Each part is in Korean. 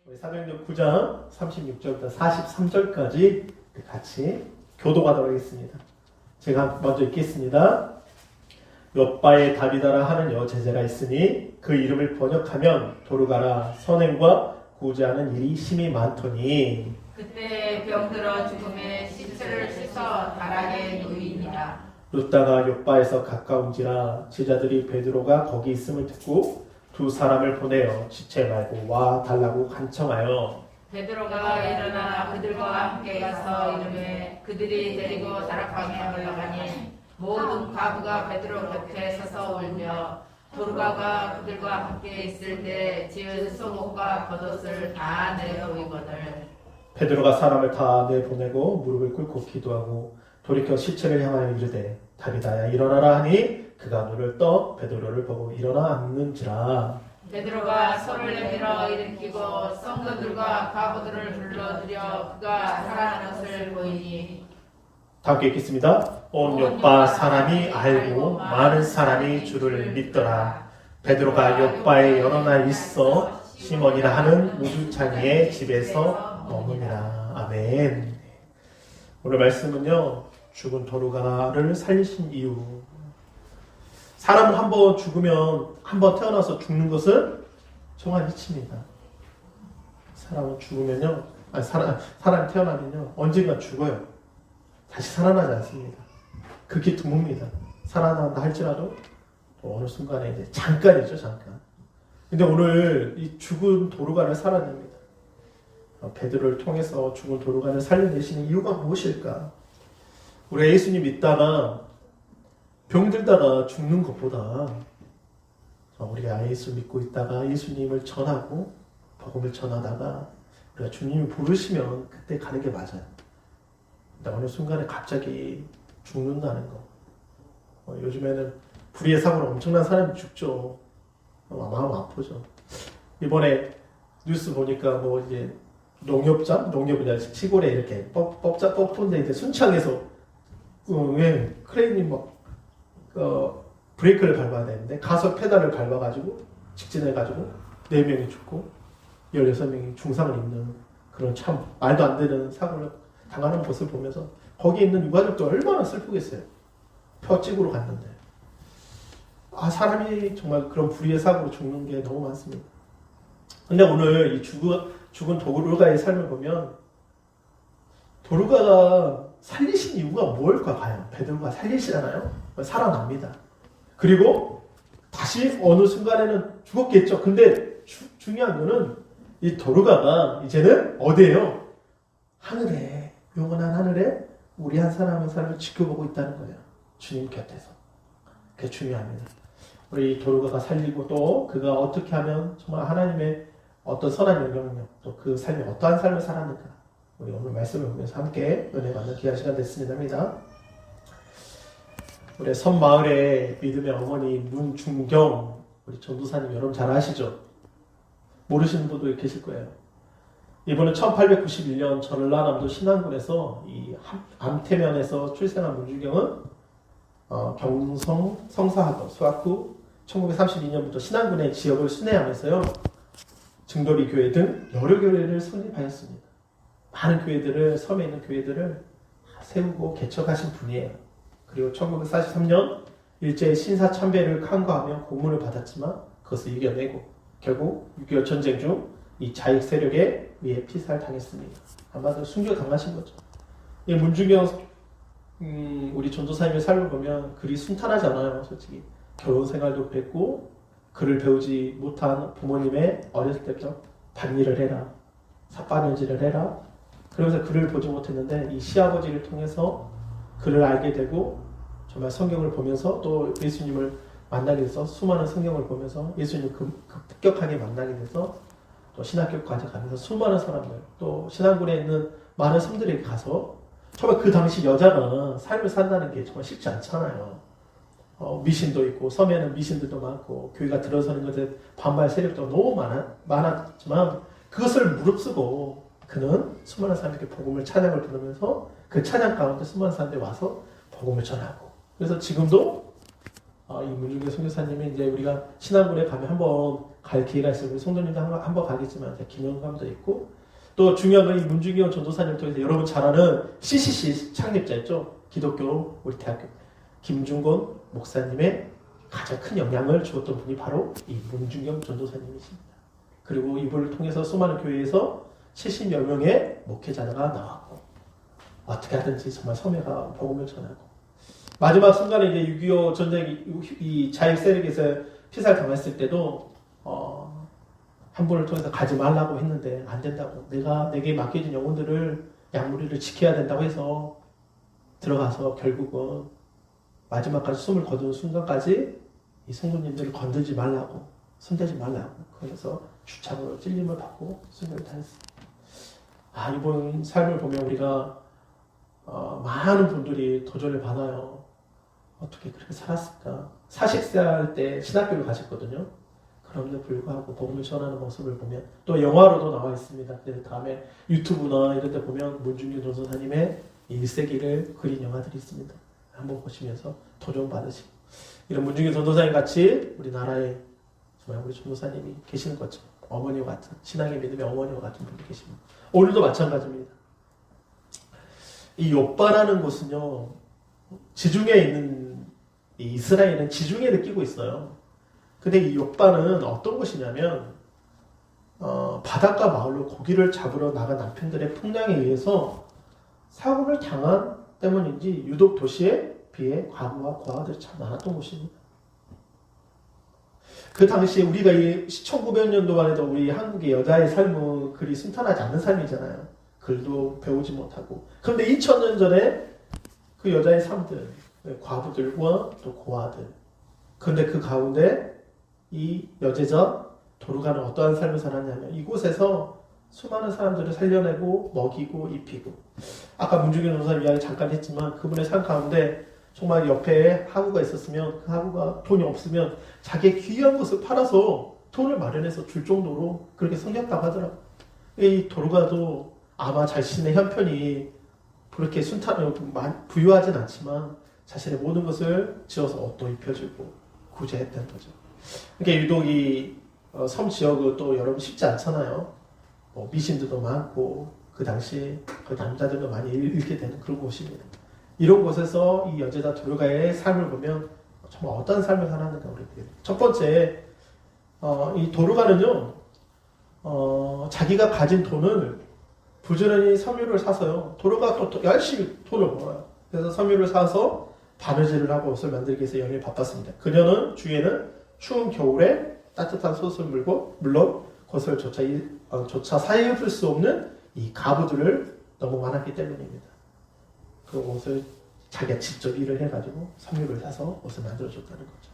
우리 사도행전 9장 36절부터 43절까지 같이 교도하도록 하겠습니다. 제가 먼저 읽겠습니다. 욥바에 다비다라 하는 여제자가 있으니 그 이름을 번역하면 도르가라 선행과 구제하는 일이 심히 많더니 그때 병들어 죽음의 시체를 씻어 다락에 누이니라. 룻다가 욥바에서 가까운지라 제자들이 베드로가 거기 있음을 듣고 두 사람을 보내어 시체 말고 와 달라고 간청하여 베드로가 일어나 그들과 함께 가서 이르매 그들이 데리고 다락방에 올라가니 모든 과부가 베드로 곁에 서서 울며 도르가가 그들과 함께 있을 때 지은 속옷과 겉옷을 다 내어보이거늘. 베드로가 사람을 다 내보내고 무릎을 꿇고 기도하고 돌이켜 시체를 향하여 이르되 다비다야 일어나라 하니 그가 눈을 떠 베드로를 보고 일어나 앉는지라. 베드로가 손을 내밀어 일으키고 성도들과 과부들을 불러들여 그가 살아난 것을 보이니. 다 함께 읽겠습니다. 온 욥바 사람이 알고 많은 사람이 주를 믿더라. 베드로가 욥바에 여러 날 있어 시몬이라 하는 우두창이의 집에서 머무니라. 아멘. 오늘 말씀은요, 죽은 도르가를 살리신 이유. 사람은 한번 죽으면, 한번 태어나서 죽는 것은 정말 이치입니다. 사람은 죽으면요, 사람이 태어나면요, 언젠가 죽어요. 다시 살아나지 않습니다. 그게 드뭅니다. 살아난다 할지라도 또 어느 순간에 이제 잠깐이죠, 잠깐. 근데 오늘 이 죽은 도르가를 살아냅니다. 베드로를 통해서 죽은 도르가를 살려내시는 이유가 무엇일까? 우리 예수님 믿다가 병들다가 죽는 것보다 우리가 예수 믿고 있다가 예수님을 전하고 복음을 전하다가 우리가 주님이 부르시면 그때 가는 게 맞아요. 근데 어느 순간에 갑자기 죽는다는 거. 요즘에는 불의의 사고로 엄청난 사람이 죽죠. 마음 아프죠. 이번에 뉴스 보니까 뭐 이제 농협이나 시골에 이렇게 뽑던데 이제 순창에서 크레인이 막 브레이크를 밟아야 되는데 가속 페달을 밟아가지고 직진해가지고 4명이 죽고 16명이 중상을 입는 그런 참 말도 안 되는 사고를 당하는 모습을 보면서 거기에 있는 유가족도 얼마나 슬프겠어요. 뼈찍으로 갔는데 사람이 정말 그런 불의의 사고로 죽는 게 너무 많습니다. 근데 오늘 이 죽은 도르가의 삶을 보면 도르가가 살리신 이유가 뭘까 과연? 베드로가 살리시잖아요. 살아납니다. 그리고 다시 어느 순간에는 죽었겠죠. 근데 중요한 거는 이 도르가가 이제는 어디에요? 하늘에, 영원한 하늘에 우리 한 사람의 삶을 지켜보고 있다는 거예요. 주님 곁에서. 그게 중요합니다. 우리 도르가가 살리고 또 그가 어떻게 하면 정말 하나님의 어떤 선한 영향력, 또 그 삶이 어떠한 삶을 살았는가. 우리 오늘 말씀을 보면서 함께 은혜 받는 귀한 시간 됐습니다. 우리 섬마을의 믿음의 어머니 문중경 우리 전도사님 여러분 잘 아시죠? 모르시는 분도 계실 거예요. 이번에 1891년 전라남도 신안군에서 이 암태면에서 출생한 문중경은 경성 성사학원 수학 후 1932년부터 신안군의 지역을 순회하면서요 증돌이 교회 등 여러 교회를 설립하였습니다. 많은 교회들을 섬에 있는 교회들을 세우고 개척하신 분이에요. 그리고 1943년 일제의 신사참배를 간과하며 고문을 받았지만 그것을 이겨내고 결국 6.25 전쟁 중 이 자익 세력에 의해 피살당했습니다. 한마디로 순교당하신 거죠. 이 문중경 우리 전도사님의 삶을 보면 그리 순탄하지 않아요. 솔직히 결혼 생활도 뵙고 글을 배우지 못한 부모님의 어렸을 때부터 밭일을 해라, 삿바느질을 해라. 그러면서 글을 보지 못했는데 이 시아버지를 통해서 글을 알게 되고 정말 성경을 보면서 또 예수님을 만나게 돼서 수많은 성경을 보면서 예수님을 급격하게 만나게 돼서 또 신학교까지 가면서 수많은 사람들 또 신안군에 있는 많은 섬들에게 가서 정말 그 당시 여자가 삶을 산다는 게 정말 쉽지 않잖아요. 미신도 있고 섬에는 미신들도 많고 교회가 들어서는 것에 반발 세력도 너무 많았지만 그것을 무릅쓰고 그는 수많은 사람들에게 복음을 찬양을 부르면서 그 찬양 가운데 수많은 사람들이 와서 복음을 전하고 그래서 지금도 이 문중경 선교사님이 이제 우리가 신안군에 가면 한번 갈 기회가 있으면 우리 성도님도 한번 가겠지만 기념관도 있고 또 중요한 건 이 문중경 전도사님을 통해서 여러분 잘 아는 CCC 창립자였죠. 기독교 우리 대학교 김중곤 목사님의 가장 큰 영향을 주었던 분이 바로 이 문중경 전도사님이십니다. 그리고 이분을 통해서 수많은 교회에서 70여 명의 목회자가 나왔고 어떻게 하든지 정말 섬해가 복음을 전하고 마지막 순간에 이제 6.25 전쟁 이 자익 세력에서 피살 당했을 때도 한 분을 통해서 가지 말라고 했는데 안 된다고 내게 맡겨진 영혼들을 양무리를 지켜야 된다고 해서 들어가서 결국은 마지막까지 숨을 거두는 순간까지 이 성도님들을 건들지 말라고 손대지 말라고 그래서 주창으로 찔림을 받고 순교를 당했습니다. 이번 삶을 보면 우리가 많은 분들이 도전을 받아요. 어떻게 그렇게 살았을까? 40세 할 때 신학교를 가셨거든요. 그럼에도 불구하고 복음을 전하는 모습을 보면 또 영화로도 나와 있습니다. 다음에 유튜브나 이런 데 보면 문중경 전도사님의 1세기를 그린 영화들이 있습니다. 한번 보시면서 도전 받으시고 이런 문중경 전도사님 같이 우리나라에 정말 우리 전도사님이 계시는 것처럼 어머니와 같은 신앙의 믿음의 어머니와 같은 분이 계십니다. 오늘도 마찬가지입니다. 이 욥바라는 곳은요 지중해에 있는 이 이스라엘은 지중해를 끼고 있어요. 근데 이 욥바는 어떤 곳이냐면 바닷가 마을로 고기를 잡으러 나간 남편들의 풍랑에 의해서 사고를 당한 때문인지 유독 도시에 비해 과부와 고아들이 참 많았던 곳입니다. 그 당시에 우리가 이 1900년도만 해도 우리 한국의 여자의 삶은 그리 순탄하지 않는 삶이잖아요. 글도 배우지 못하고. 그런데 2000년 전에 그 여자의 삶들, 과부들과 또 고아들. 그런데 그 가운데 이 여제자 도르가는 어떠한 삶을 살았냐면 이곳에서 수많은 사람들을 살려내고 먹이고 입히고 아까 문중경 전도사님 이야기 잠깐 했지만 그분의 삶 가운데 정말 옆에 하구가 있었으면 그 하구가 돈이 없으면 자기의 귀한 것을 팔아서 돈을 마련해서 줄 정도로 그렇게 섬겼다고 하더라고요. 이 도르가도 아마 자신의 형편이 그렇게 부유하진 않지만 자신의 모든 것을 지어서 옷도 입혀주고 구제했던 거죠. 그러니까 유독 이 섬 지역은 또 여러분 쉽지 않잖아요. 미신들도 많고 그 당시 그 남자들도 많이 잃게 되는 그런 곳입니다. 이런 곳에서 이 여제자 도르가의 삶을 보면 정말 어떤 삶을 살았는가 우리들. 첫 번째 이 도르가는요 자기가 가진 돈을 부지런히 섬유를 사서요. 도르가 또 열심히 돈을 벌어요. 그래서 섬유를 사서 바느질을 하고 옷을 만들기 위해서 열심히 바빴습니다. 그녀는 주위에는 추운 겨울에 따뜻한 솥을 물고 물론 그것을 조차 사입을 수 없는 이 가부들을 너무 많았기 때문입니다. 그 옷을 자기가 직접 일을 해가지고 섬유를 사서 옷을 만들어줬다는 거죠.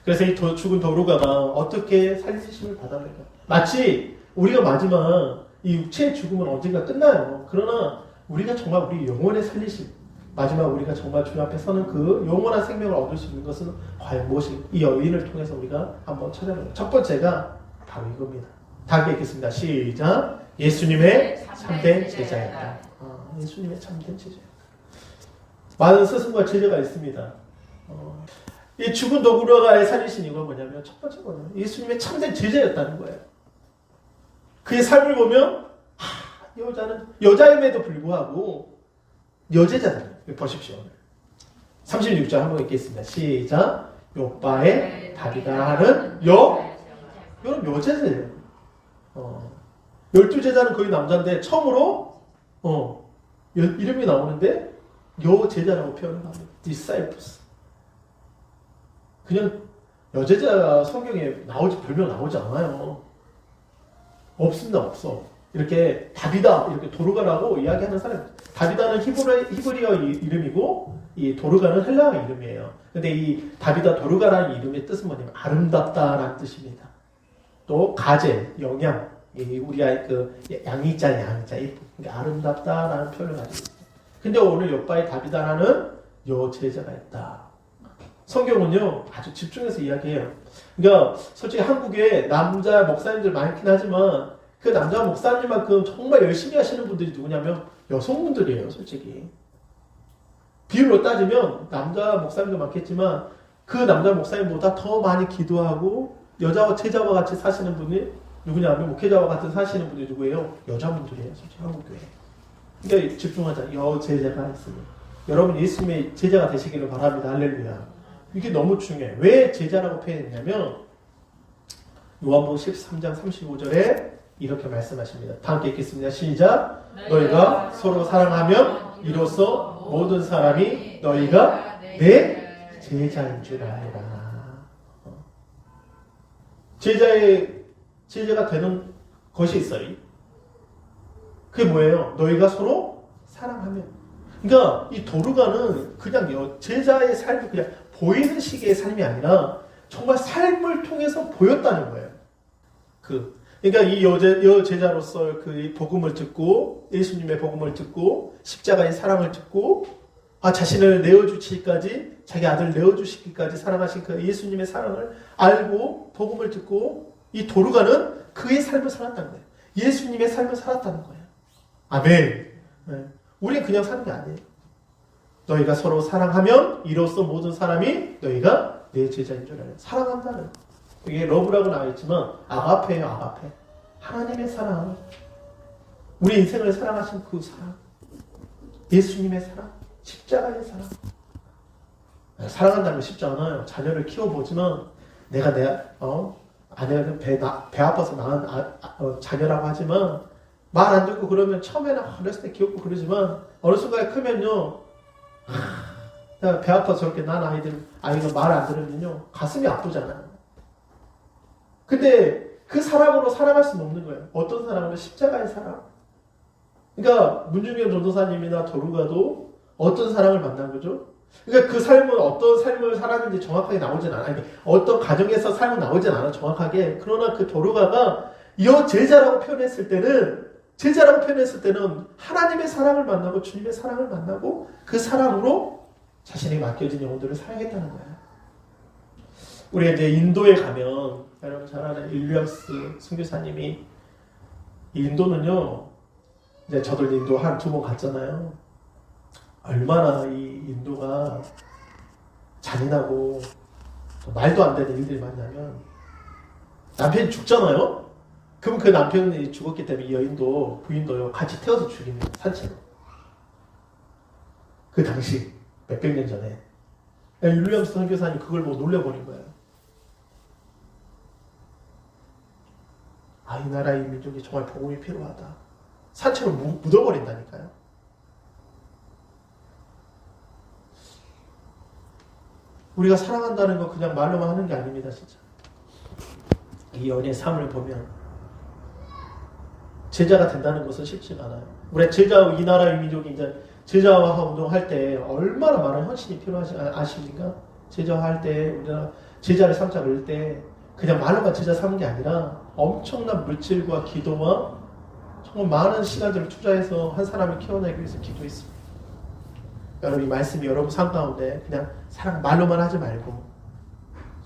그래서 이 죽은 도르가가 어떻게 살리심을 받았는가. 마치 우리가 마지막 이 육체의 죽음은 언젠가 끝나요. 그러나 우리가 정말 우리 영혼의 살리심 마지막 우리가 정말 주님 앞에 서는 그 영원한 생명을 얻을 수 있는 것은 과연 무엇인가? 이 여인을 통해서 우리가 한번 찾아보는 첫 번째가 바로 이겁니다. 다 읽겠습니다. 시작. 예수님의 참된 제자였다. 예수님의 참된 제자였다. 많은 스승과 제자가 있습니다. 이 죽은 도르가의 살리신 이유가 뭐냐면 첫 번째 거는 예수님의 참된 제자였다는 거예요. 그의 삶을 보면 여자는 여자임에도 불구하고 여제자잖아요. 보십시오. 36절 한번 읽겠습니다. 시작. 욥바의 답이다 하는 여러분 여제자예요. 12제자는 거의 남자인데 처음으로 이름이 나오는데 여제자라고 표현을 합니다. disciples. 그냥 여제자 성경에 별명 나오지 않아요. 없습니다. 없어. 이렇게 다비다 이렇게 도르가라고 이야기하는 사람. 다비다는 히브리어 이름이고 이 도르가는 헬라어 이름이에요. 근데 이 다비다 도르가라는 이름의 뜻은 뭐냐면 아름답다라는 뜻입니다. 또 가제, 영양, 우리 아이 그 양이자 그러니까 아름답다라는 표현을 가지고 있어요. 근데 오늘 욥바의 다비다라는 여제자가 있다. 성경은요 아주 집중해서 이야기해요. 그러니까 솔직히 한국에 남자 목사님들 많긴 하지만 그 남자 목사님만큼 정말 열심히 하시는 분들이 누구냐면 여성분들이에요. 솔직히 비율로 따지면 남자 목사님도 많겠지만 그 남자 목사님보다 더 많이 기도하고 여자와 제자와 같이 사시는 분이 누구냐면 목회자와 같이 사시는 분이 누구예요? 여자분들이에요. 솔직히 한국교회. 그러니까 집중하자. 여제자가 있으니 여러분 예수님의 제자가 되시기를 바랍니다. 할렐루야. 이게 너무 중요해요. 왜 제자라고 표현했냐면 요한복음 13장 35절에 이렇게 말씀하십니다. 다 함께 읽겠습니다. 시작. 너희가 서로 사랑하면 이로써 모든 사람이 너희가 내 제자인 줄 알라. 제자가 되는 것이 있어요. 그게 뭐예요? 너희가 서로 사랑하면. 그러니까 이 도르가는 그냥 제자의 삶이 그냥 보이는 식의 삶이 아니라 정말 삶을 통해서 보였다는 거예요. 그러니까 이 여제자로서 그 복음을 듣고 예수님의 복음을 듣고 십자가의 사랑을 듣고 자신을 내어주시기까지 자기 아들 내어주시기까지 사랑하신 그 예수님의 사랑을 알고 복음을 듣고 이 도르가는 그의 삶을 살았다는 거예요. 예수님의 삶을 살았다는 거예요. 아멘. 네. 우리는 그냥 사는 게 아니에요. 너희가 서로 사랑하면 이로써 모든 사람이 너희가 내 제자인 줄 알아요. 사랑한다는 이게 러브라고 나와 있지만 아가페예요. 아가페. 하나님의 사랑. 우리 인생을 사랑하신 그 사랑. 예수님의 사랑. 십자가의 사랑. 사랑한다는 게 쉽지 않아요. 자녀를 키워보지만 내가 아내가 배 아파서 낳은 자녀라고 하지만 말 안 듣고 그러면 처음에는 어렸을 때 귀엽고 그러지만 어느 순간에 크면요 내가 배 아파서 저렇게 낳은 아이가 말 안 들으면요 가슴이 아프잖아요. 근데 그 사랑으로 사랑할 수는 없는 거예요. 어떤 사랑으로? 십자가의 사랑. 그러니까 문중현 전도사님이나 도르가도 어떤 사랑을 만난 거죠? 그러니까 그 삶은 어떤 삶을 살았는지 정확하게 나오진 않아요. 어떤 가정에서 삶은 나오진 않아 정확하게. 그러나 그 도르가가 제자라고 표현했을 때는 하나님의 사랑을 만나고 주님의 사랑을 만나고 그 사랑으로 자신에게 맡겨진 영혼들을 사랑했다는 거예요. 우리가 이제 인도에 가면 여러분 잘 아는 윌리엄스 선교사님이 인도는요 이제 저도 인도 한 2번 갔잖아요. 얼마나 이 인도가 잔인하고 말도 안 되는 일들이 많냐면 남편이 죽잖아요. 그럼 그 남편이 죽었기 때문에 이 여인도 부인도요 같이 태워서 죽입니다. 산채로. 그 당시 몇백 년 전에 윌리엄스 선교사님 그걸 보고 놀려버린 거예요. 이 나라의 민족이 정말 복음이 필요하다. 산채로 묻어버린다니까요. 우리가 사랑한다는 건 그냥 말로만 하는 게 아닙니다. 진짜 이 연의 삶을 보면 제자가 된다는 것은 쉽지가 않아요. 우리 이 나라의 민족이 이제 제자화 운동할 때 얼마나 많은 헌신이 필요하지 아십니까? 제자화할 때 우리가 제자를 삼자 그럴 때 그냥 말로만 제자 삼는 게 아니라 엄청난 물질과 기도와 정말 많은 시간들을 투자해서 한 사람을 키워내기 위해서 기도했습니다. 여러분 이 말씀이 여러분 삶 가운데 그냥 사랑 말로만 하지 말고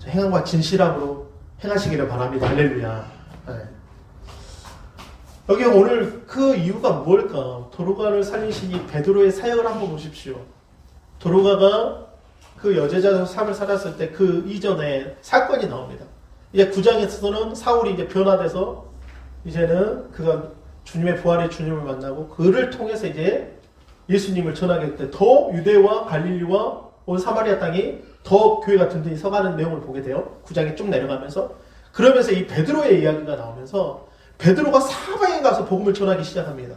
행함과 진실함으로 행하시기를 바랍니다. 할렐루야. 네. 여기 오늘 그 이유가 뭘까? 도르가를 살리신 이 베드로의 사역을 한번 보십시오. 도르가가 그 여제자 삶을 살았을 때 그 이전에 사건이 나옵니다. 이제 9장에서는 사울이 이제 변화돼서 이제는 그가 주님의 부활의 주님을 만나고 그를 통해서 이제 예수님을 전하게 될 때 더 유대와 갈릴리와 온 사마리아 땅이 더 교회가 든든히 서가는 내용을 보게 돼요. 9장에 쭉 내려가면서 그러면서 이 베드로의 이야기가 나오면서 베드로가 사방에 가서 복음을 전하기 시작합니다.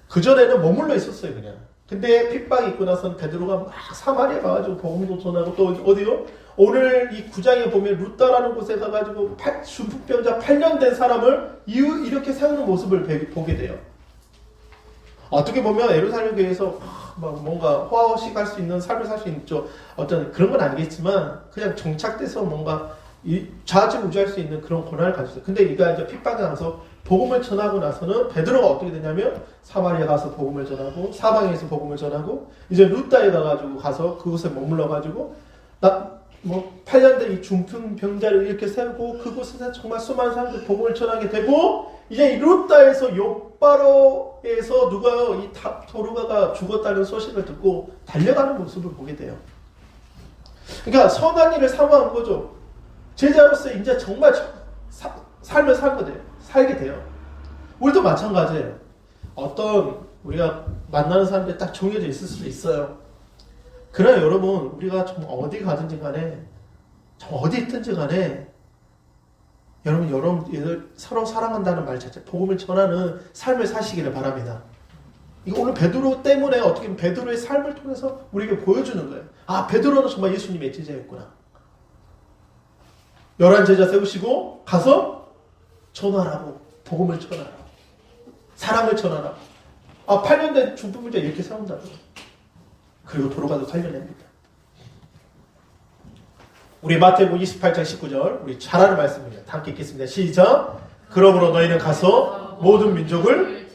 그전에는 머물러 있었어요 그냥. 근데 핍박이 있고 나서는 베드로가 막 사마리아 가가지고 복음도 전하고 또 어디요? 오늘 이 9장에 보면 루다라는 곳에 가가지고 중풍병자 8년 된 사람을 이렇게 세우는 모습을 보게 돼요. 어떻게 보면 예루살렘 교회에서 막 뭔가 호화호식 할 수 있는 삶을 살 수 있죠. 어떤 그런 건 아니겠지만 그냥 정착돼서 뭔가 좌지우지할 수 있는 그런 권한을 가지고 있어요. 근데 이가 이제 핍박을 나서 복음을 전하고 나서는 베드로가 어떻게 되냐면 사마리아 가서 복음을 전하고 사방에서 복음을 전하고 이제 루다에 가서 그곳에 머물러가지고 8년 된 이 중풍 병자를 이렇게 세우고 그곳에서 정말 수많은 사람들이 복음을 전하게 되고 이제 이 루다에서 욥바로에서 누가요 이 도르가가 죽었다는 소식을 듣고 달려가는 모습을 보게 돼요. 그러니까 선한 일을 사모한 거죠. 제자로서 이제 정말 삶을 살게 돼요. 우리도 마찬가지예요. 어떤 우리가 만나는 사람들이 딱 정해져 있을 수도 있어요. 그러나 여러분, 우리가 정말 어디 가든지 간에, 정말 어디 있든지 간에, 여러분 서로 사랑한다는 말 자체, 복음을 전하는 삶을 사시기를 바랍니다. 이거 오늘 베드로 때문에 어떻게 보면 베드로의 삶을 통해서 우리에게 보여주는 거예요. 아, 베드로는 정말 예수님의 제자였구나. 11 제자 세우시고 가서 전하라고, 복음을 전하라고, 사랑을 전하라고. 아, 8년 된 중풍병자 이렇게 세운다고. 그리고 도로가도 살려냅니다. 우리 마태복음 28장 19절, 우리 잘 아는 말씀입니다. 함께 읽겠습니다. 시작. 그러므로 너희는 가서 모든 민족을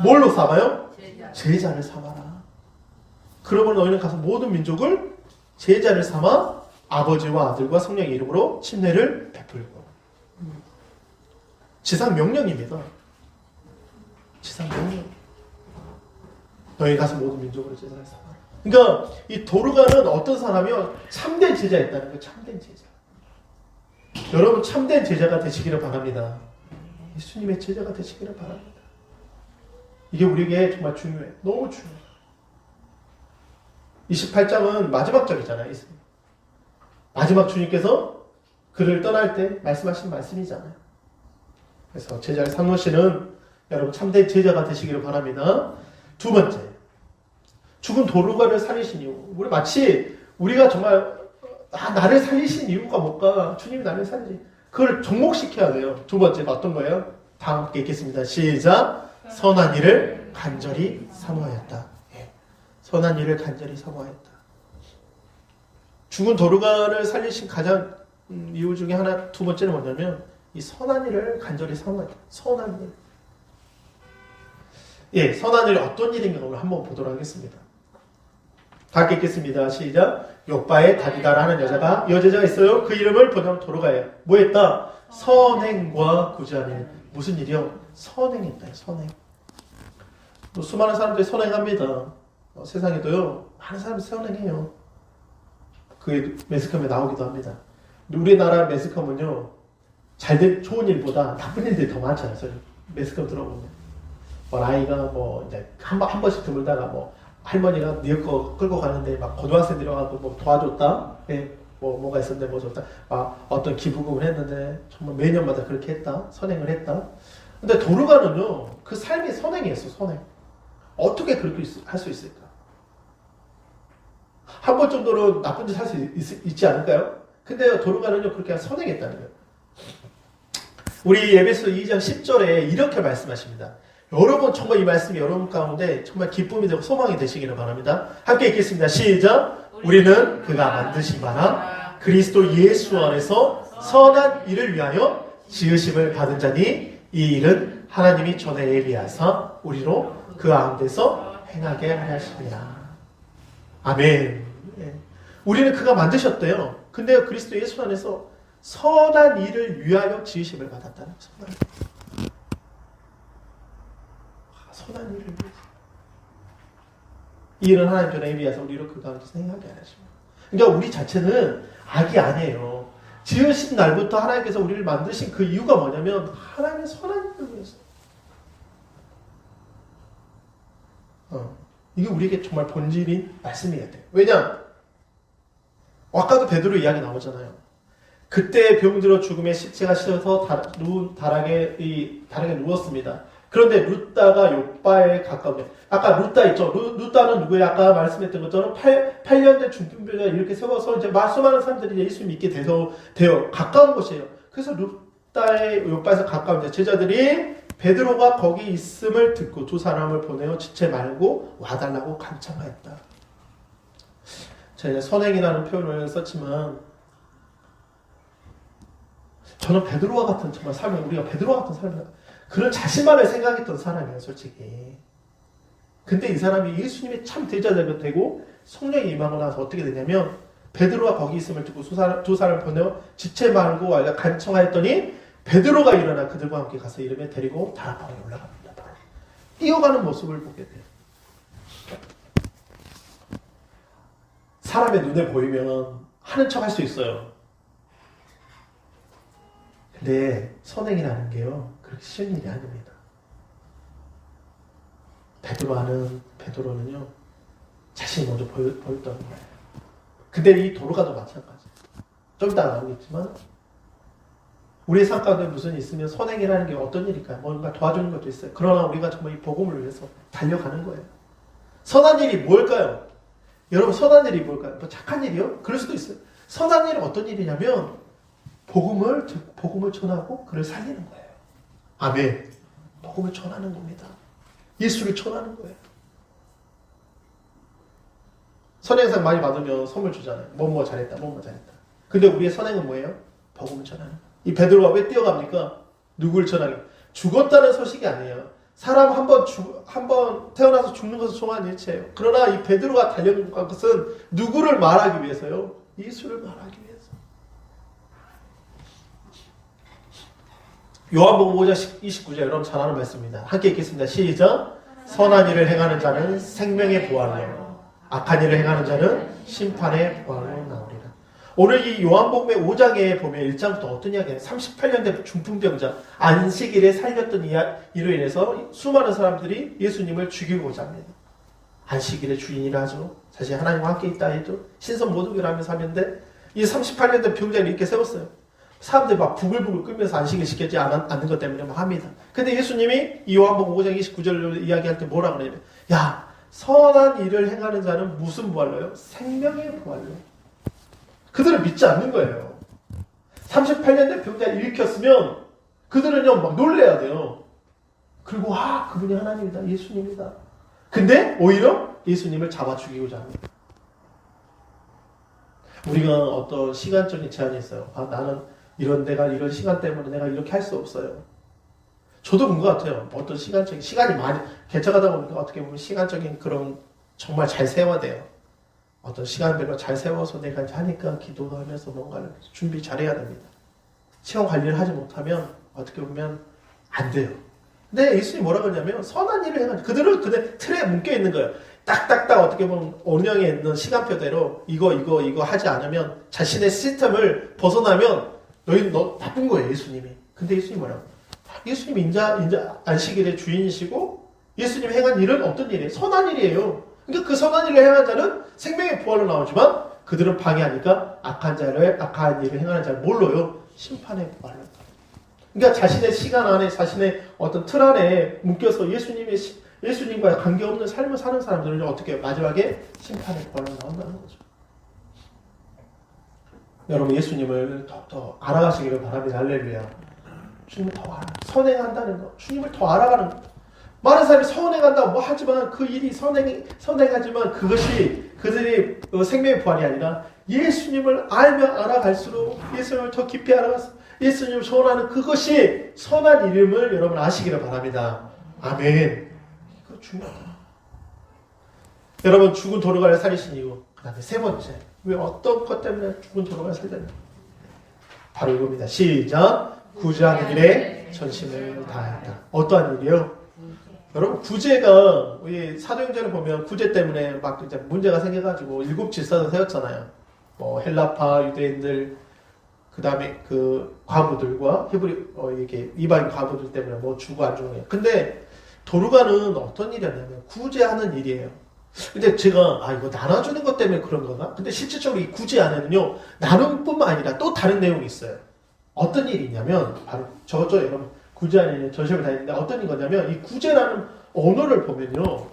뭘로 삼아요? 제자를 삼아라. 그러므로 너희는 가서 모든 민족을 제자를 삼아 아버지와 아들과 성령의 이름으로 침례를 베풀고. 지상 명령입니다. 지상 명령. 너희 가서 모든 민족으로 제자를 삼아라. 그러니까 이 도르가는 어떤 사람이요? 참된 제자였다는 거예요. 참된 제자. 여러분 참된 제자가 되시기를 바랍니다. 예수님의 제자가 되시기를 바랍니다. 이게 우리에게 정말 중요해. 너무 중요해. 28장은 마지막 장이잖아요. 마지막 주님께서 그를 떠날 때 말씀하신 말씀이잖아요. 그래서 제자를 삼으시는 여러분 참된 제자가 되시기를 바랍니다. 두 번째, 죽은 도르가를 살리신 이유. 우리 마치 우리가 정말 나를 살리신 이유가 뭘까? 주님이 나를 살리신, 그걸 접목시켜야 돼요. 두 번째가 어떤 거예요? 다 함께 읽겠습니다. 시작. 선한 일을 간절히 사모하였다. 예. 선한 일을 간절히 사모하였다. 죽은 도르가를 살리신 가장 이유 중에 하나, 두 번째는 뭐냐면 이 선한 일을 간절히 사모하였다. 선한 일. 예, 선한 일 어떤 일인가 오늘 한번 보도록 하겠습니다. 다 읽겠습니다. 시작. 욥바에 다디다라는 여자가 있어요. 그 이름을 번역하면 도르가예요. 뭐 했다? 선행과 구제하는 일. 무슨 일이요? 선행했다. 선행. 또 수많은 사람들이 선행합니다. 세상에도요, 많은 사람이 선행해요. 그게 매스컴에 나오기도 합니다. 우리나라 매스컴은요, 잘된 좋은 일보다 나쁜 일들이 더 많잖아요. 매스컴 들어보면. 아이가 이제 한 번씩 드물다가 할머니가 네 거 끌고 가는데 막 고등학생들이 와서 도와줬다. 예, 뭐가 있었는데 줬다. 어떤 기부금을 했는데 정말 매년마다 그렇게 했다. 선행을 했다. 근데 도르가는요, 그 삶이 선행이었어. 선행. 어떻게 그렇게 할 수 있을까? 한 번 정도로 나쁜 짓 할 수 있지 않을까요? 근데 도르가는요, 그렇게 선행했다는 거예요. 우리 에베소 2장 10절에 이렇게 말씀하십니다. 여러분 정말 이 말씀이 여러분 가운데 정말 기쁨이 되고 소망이 되시기를 바랍니다. 함께 읽겠습니다. 시작. 우리는 그가 만드신 바라 그리스도 예수 안에서 선한 일을 위하여 지으심을 받은 자니 이 일은 하나님이 전에 예비하사 우리로 그 가운데서 행하게 하셨습니다. 아멘. 예. 우리는 그가 만드셨대요. 근데 그리스도 예수 안에서 선한 일을 위하여 지으심을 받았다는 거예요. 선한 일을 위해서. 이 일은 하나님 전에 예비하사 우리로 그 가운데서 행하게 하십니다. 그러니까 우리 자체는 악이 아니에요. 지으신 날부터 하나님께서 우리를 만드신 그 이유가 뭐냐면 하나님의 선한 일을 위해서. 이게 우리에게 정말 본질인 말씀이어야 돼요. 왜냐? 아까도 베드로 이야기 나오잖아요. 그때 병들어 죽음의 시체가 씌어서 다락에 누웠습니다. 그런데 룻다가 욥바에 가까운데, 아까 룻다 있죠? 룻다는 누구예요? 아까 말씀했던 것처럼 8년 된 중풍병자 이렇게 세워서 이제 수많은 사람들이 예수 믿게 되어 가까운 곳이에요. 그래서 룻다의 욥바에서 가까운 제자들이 베드로가 거기 있음을 듣고 두 사람을 보내어 지체 말고 와달라고 간청하였다. 제가 선행이라는 표현을 썼지만 저는 베드로와 같은 정말 삶을, 우리가 베드로와 같은 삶을, 그런 자신만을 생각했던 사람이에요, 솔직히. 근데 이 사람이 예수님의 참 제자가 되고 성령이 임하고 나서 어떻게 되냐면 베드로가 거기 있음을 듣고 두 사람을 보내어 지체 말고 간청하였더니 베드로가 일어나 그들과 함께 가서 이름에 데리고 다락방에 올라갑니다. 뛰어가는 모습을 보게 돼요. 사람의 눈에 보이면 하는 척 할 수 있어요. 근데 선행이라는 게요, 그렇게 쉬운 일이 아닙니다. 베드로는요, 자신이 먼저 보였던 거예요. 근데 이 도로가도 마찬가지. 좀 이따 나오겠지만, 우리의 삶 가운데 무슨 있으면 선행이라는 게 어떤 일일까요? 뭔가 도와주는 것도 있어요. 그러나 우리가 정말 이 복음을 위해서 달려가는 거예요. 선한 일이 뭘까요? 여러분, 선한 일이 뭘까요? 뭐 착한 일이요? 그럴 수도 있어요. 선한 일은 어떤 일이냐면 복음을 전하고 그를 살리는 거예요. 아멘. 복음을 전하는 겁니다. 예수를 전하는 거예요. 선행상 많이 받으면 선물 주잖아요. 뭐뭐 잘했다, 뭐뭐 잘했다. 근데 우리의 선행은 뭐예요? 복음을 전하는 거예요. 이 베드로가 왜 뛰어갑니까? 누구를 전하게? 죽었다는 소식이 아니에요. 사람 한번 태어나서 죽는 것은 소망한 일체예요. 그러나 이 베드로가 달려간 것은 누구를 말하기 위해서요? 예수를 말하기 위해서. 요한복음 5장 29절 여러분 잘 아는 말씀입니다. 함께 읽겠습니다. 시작. 선한 일을 행하는 자는 생명의 보활로, 악한 일을 행하는 자는 심판의 보활로 나오리라. 오늘 이 요한복음의 5장에 보면 1장부터 어떤 이야기예요? 38년 된 중풍병자 안식일에 살렸던 이로 인해서 수많은 사람들이 예수님을 죽이고자 합니다. 안식일의 주인이라 하죠. 사실 하나님과 함께 있다 해도 신선 모독이라 하면서 하는데 이 38년 된 병자를 이렇게 세웠어요. 사람들이 막 부글부글 끓면서 안식일 시키지 않는 것 때문에 막 합니다. 근데 예수님이 이 요한복음 5장 29절로 이야기할 때 뭐라 그러냐면, 야, 선한 일을 행하는 자는 무슨 부활로요? 생명의 부활로. 그들을 믿지 않는 거예요. 38년 된 병자를 일으켰으면 그들은요 막 놀래야 돼요. 그리고 그분이 하나님이다, 예수님이다. 근데 오히려 예수님을 잡아 죽이고자 합니다. 우리가 어떤 시간적인 제한이 있어요. 나는 이런 시간 때문에 내가 이렇게 할 수 없어요. 저도 그런 것 같아요. 어떤 시간이 많이 개척하다 보니까 어떻게 보면 시간적인 그런 정말 잘 세워야 돼요. 어떤 시간별로 잘 세워서 내가 하니까 기도하면서 뭔가를 준비 잘해야 됩니다. 시간 관리를 하지 못하면 어떻게 보면 안 돼요. 근데 예수님이 뭐라고 하냐면 선한 일을 해가지고 그들은 그대 틀에 묶여 있는 거예요. 딱딱딱 어떻게 보면 운영에 있는 시간표대로 이거 하지 않으면 자신의 시스템을 벗어나면 너 나쁜 거예요, 예수님이. 근데 예수님이 뭐라고? 예수님이 인자 안식일의 주인이시고 예수님이 행한 일은 어떤 일이에요? 선한 일이에요. 그러니까 그 선한 일을 행한 자는 생명의 부활로 나오지만 그들은 방해하니까 악한 일을 행하는 자를 뭘로요? 심판의 부활로. 그러니까 자신의 시간 안에 자신의 어떤 틀 안에 묶여서 예수님과 관계없는 삶을 사는 사람들은 어떻게 마지막에 심판의 부활로 나온다는 거죠. 여러분 예수님을 더욱더 알아가시기를 바랍니다. 할렐루야. 주님을 더 선행한다는 거. 주님을 더 알아가는 거. 많은 사람이 선행한다고 하지만 그 일이 선행하지만 그것이 그들이 생명의 부활이 아니라 예수님을 알면 알아갈수록 예수님을 더 깊이 알아가서 예수님을 소원하는 그것이 선한 이름을 여러분 아시기를 바랍니다. 아멘. 그거 중요하다. 여러분 죽은 도로가를 살리신 이유. 그 다음에 세 번째. 왜 어떤 것 때문에 죽은 도로가를 살렸냐. 바로 이겁니다. 시작. 구제하는 일에 전심을 다했다. 어떠한 일이요? 여러분 구제가 우리 사도행전을 보면 구제 때문에 막 이제 문제가 생겨가지고 7 질서를 세웠잖아요. 뭐 헬라파 유대인들 그 다음에 그 과부들과 이렇게 이방 과부들 때문에 뭐 죽고 안 죽는. 근데 도르가는 어떤 일이었냐면 구제하는 일이에요. 근데 제가 이거 나눠주는 것 때문에 그런 거나? 근데 실질적으로 이 구제 안에는요 나눔뿐만 아니라 또 다른 내용이 있어요. 어떤 일이 있냐면 바로 저것저 여러분 구제 안에는 전시를 다 있는데 어떤 거냐면 이 구제라는 언어를 보면요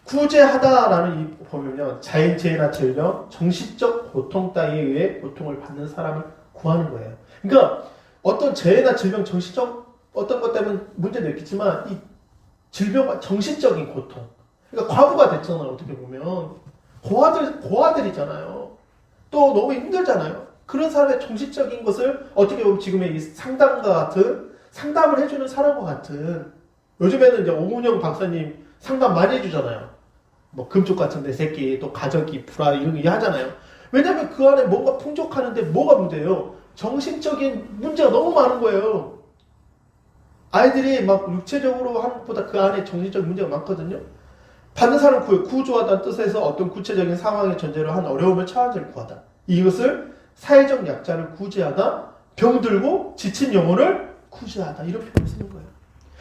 구제하다라는 이 보면요 자연재해나 질병, 정신적 고통 따위에 의해 고통을 받는 사람을 구하는 거예요. 그러니까 어떤 재해나 질병, 정신적 어떤 것 때문에 문제도 있겠지만 이 질병과 정신적인 고통. 그러니까 과부가 됐잖아요. 어떻게 보면 고아들이잖아요. 또 너무 힘들잖아요. 그런 사람의 정신적인 것을 어떻게 보면 지금의 이 상담과 같은 상담을 해주는 사람과 같은 요즘에는 이제 오문영 박사님 상담 많이 해주잖아요. 뭐 금쪽 같은 내 새끼 또 가정기 불화 이런 거 하잖아요. 왜냐면 그 안에 뭔가 풍족하는데 뭐가 문제예요? 정신적인 문제가 너무 많은 거예요. 아이들이 막 육체적으로 하는 것보다 그 안에 정신적인 문제가 많거든요. 받는 사람을 구조하다는 뜻에서 어떤 구체적인 상황의 전제로 한 어려움을 처한 자를 구하다. 이것을 사회적 약자를 구제하다 병들고 지친 영혼을 구제하다. 이런 표현을 쓰는 거예요.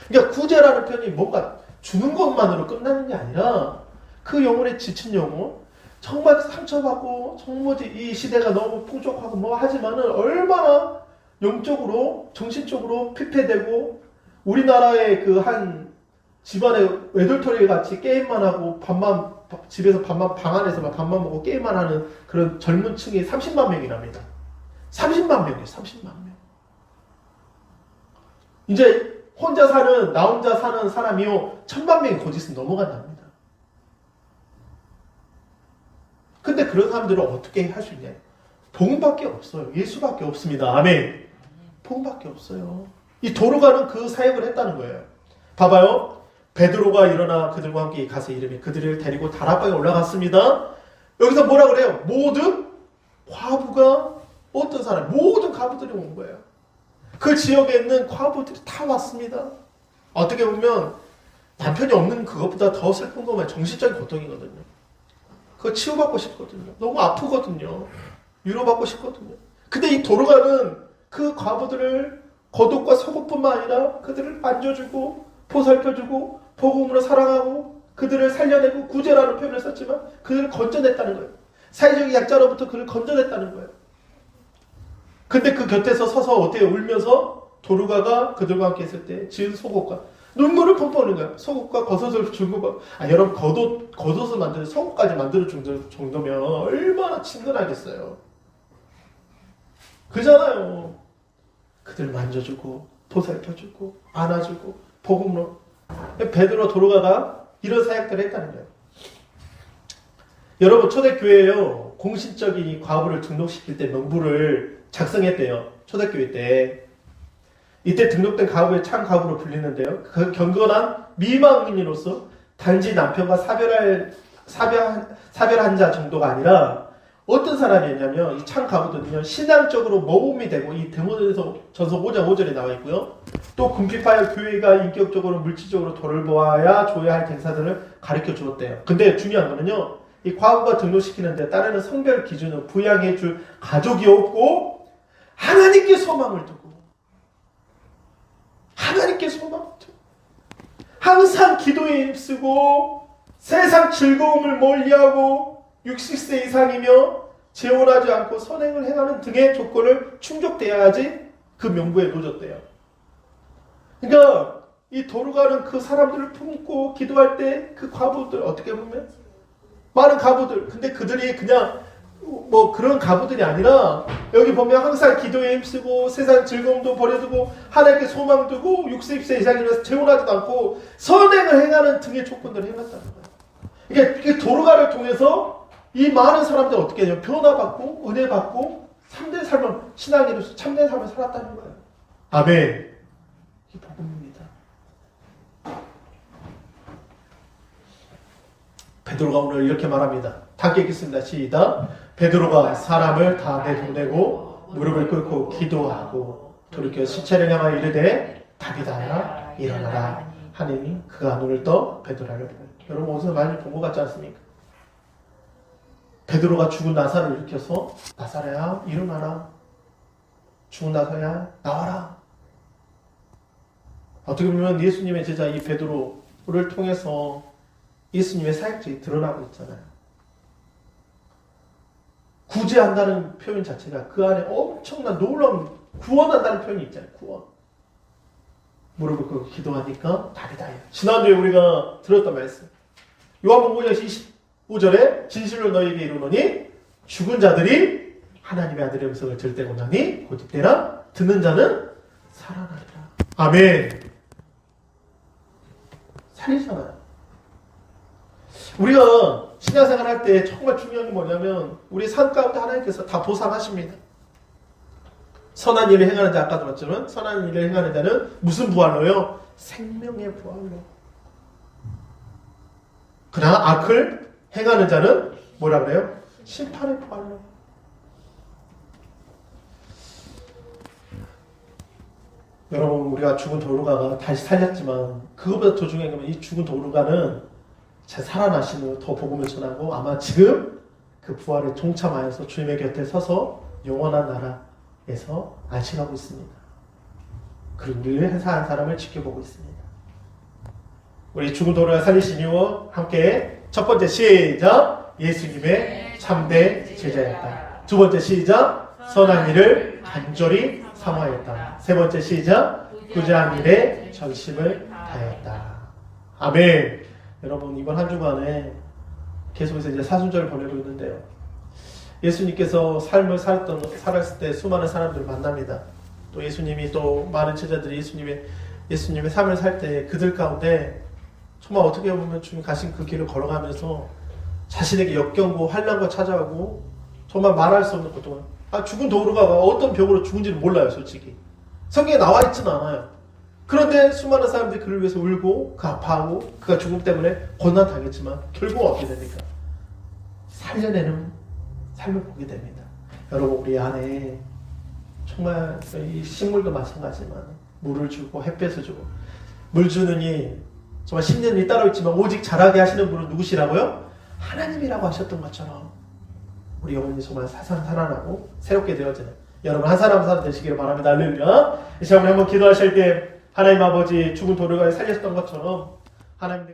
그러니까 구제라는 표현이 뭔가 주는 것만으로 끝나는 게 아니라 그 영혼의 지친 영혼, 정말 상처받고 정말 이 시대가 너무 풍족하고 뭐 하지만은 얼마나 영적으로 정신적으로 피폐되고 우리나라의 그 한 집안의 외돌토리 같이 게임만 하고 밥만 집에서 밥만 방 안에서만 밥만 먹고 게임만 하는 그런 젊은 층이 30만 명이랍니다. 30만 명이에요. 30만 명. 이제 혼자 사는 나 혼자 사는 사람이요 1000만 명이 곧 있으면 넘어간답니다. 근데 그런 사람들은 어떻게 할 수 있냐? 복음밖에 없어요. 예수밖에 없습니다. 아멘. 복음밖에 없어요. 이 도로가는 그 사역을 했다는 거예요. 봐봐요. 베드로가 일어나 그들과 함께 가서 이르매 그들을 데리고 다락방에 올라갔습니다. 여기서 뭐라 그래요? 모든 과부가 어떤 사람? 모든 과부들이 온 거예요. 그 지역에 있는 과부들이 다 왔습니다. 어떻게 보면 남편이 없는 그것보다 더 슬픈 것만 정신적인 고통이거든요. 그거 치유받고 싶거든요. 너무 아프거든요. 위로받고 싶거든요. 근데 이 도로가는 그 과부들을 겉옷과 속옷뿐만 아니라 그들을 만져주고 보살펴주고 복음으로 사랑하고 그들을 살려내고 구제라는 표현을 썼지만 그들을 건져냈다는 거예요. 사회적 약자로부터 그를 건져냈다는 거예요. 근데 그 곁에서 서서 어떻게 울면서 도르가가 그들과 함께 있을 때 지은 속옷과 눈물을 펑펑 흘리는 거예요. 속옷과 겉옷을 주고 여러분 겉옷을 만드는 속옷까지 만들어 준 정도면 얼마나 친근하겠어요. 그잖아요. 그들 만져주고 보살펴주고 안아주고 복음으로 베드로 도르가가 이런 사역들을 했다는 거예요. 여러분 초대교회에요. 공신적인 과부를 등록시킬 때 명부를 작성했대요. 초대교회 때. 이때 등록된 과부의 참 과부로 불리는데요. 그 경건한 미망인으로서 단지 남편과 사별한 자 정도가 아니라 어떤 사람이었냐면 이 참 과부들은요 신앙적으로 모범이 되고 이 데모전서 5장 5절에 나와 있고요. 또 궁핍하여 교회가 인격적으로 물질적으로 돌보아야 줘야 할 대사들을 가르쳐 주었대요. 근데 중요한 거는요. 이 과부가 등록시키는데 따르는 성별 기준은 부양해 줄 가족이 없고 하나님께 소망을 두고 하나님께 소망을 두고 항상 기도에 힘쓰고 세상 즐거움을 멀리하고 60세 이상이며 재혼하지 않고 선행을 행하는 등의 조건을 충족돼야지 그 명부에 놓여졌대요. 그러니까 이 도르가는 그 사람들을 품고 기도할 때 그 과부들 어떻게 보면 많은 과부들 근데 그들이 그냥 뭐 그런 과부들이 아니라 여기 보면 항상 기도에 힘쓰고 세상 즐거움도 버려두고 하나님께 소망 두고 60세 이상이면서 재혼하지도 않고 선행을 행하는 등의 조건들을 해놨다는 거예요. 그러니까 그 도르가를 통해서 이 많은 사람들이 어떻게 해요? 변화받고 은혜받고 참된 삶을 신앙인으로서 참된 삶을 살았다는 거예요. 아멘. 이게 복음입니다. 베드로가 오늘 이렇게 말합니다. 함께 읽겠습니다. 시작. 베드로가 사람을 다 내보내고 무릎을 꿇고 기도하고 돌이켜 시체를 향하여 이르되 다비다야 일어나라 하느니 그가 눈을 떠 베드로를 보고 여러분 어디서 많이 본 것 같지 않습니까? 베드로가 죽은 나사를 일으켜서 나사로야 일어나라. 죽은 나사로야 나와라. 어떻게 보면 예수님의 제자 이 베드로를 통해서 예수님의 사역들이 드러나고 있잖아요. 구제한다는 표현 자체가 그 안에 엄청난 놀라운 구원한다는 표현이 있잖아요. 구원. 무릎을 꿇고 기도하니까 답이다. 지난주에 우리가 들었던 말씀. 요한복음 5장 25절에 진실로 너희에게 이르노니 죽은 자들이 하나님의 아들의 음성을 들을 때가 오나니 곧 이때라 듣는 자는 살아나리라. 아멘. 살리잖아요. 우리가 신앙생활 할 때 정말 중요한 게 뭐냐면 우리 삶 가운데 하나님께서 다 보상하십니다. 선한 일을 행하는 자 아까도 봤지만 선한 일을 행하는 자는 무슨 부활로요? 생명의 부활로. 그러나 악을 행하는 자는 뭐라 그래요? 심판의 부활로. 여러분 우리가 죽은 도르가가 다시 살렸지만 그것보다 더 중요한 건 이 죽은 도르가는 제 살아나심으로 더 복음을 전하고 아마 지금 그 부활에 동참하여서 주님의 곁에 서서 영원한 나라 도로가에서 안식하고 있습니다. 그리고 늘 한 사람을 지켜보고 있습니다. 우리 죽은 도로가 살리신 이유 함께 첫 번째 시작. 예수님의 참된 제자였다. 두 번째 시작. 선한 일을 간절히 사모하였다. 세 번째 시작. 구제한 일에 전심을 다했다. 아멘. 여러분 이번 한 주간에 계속해서 이제 사순절을 보내고 있는데요. 예수님께서 삶을 살았을 때 수많은 사람들을 만납니다. 또 예수님이 또 많은 제자들이 예수님의 삶을 살 때 그들 가운데 정말 어떻게 보면 주님 가신 그 길을 걸어가면서 자신에게 역경고 환난과 찾아오고 정말 말할 수 없는 고통을 죽은 도로가가 어떤 병으로 죽은지는 몰라요. 솔직히 성경에 나와 있지는 않아요. 그런데 수많은 사람들이 그를 위해서 울고 그 아파하고 그가 죽음 때문에 고난당했지만 결국 어떻게 됩니까? 살려내는 삶을 보게 됩니다. 여러분 우리 안에 정말 이 식물도 마찬가지지만 물을 주고 햇볕을 주고 물 주는 이 정말 10년이 따로 있지만 오직 자라게 하시는 분은 누구시라고요? 하나님이라고 하셨던 것처럼 우리 영혼이 정말 살아나고 새롭게 되어지는 여러분 한 사람 한 사람 되시기를 바랍니다. 할렐루야. 이 시간에 한번 기도하실 때 하나님 아버지 죽은 도로가에 살렸던 것처럼 하나님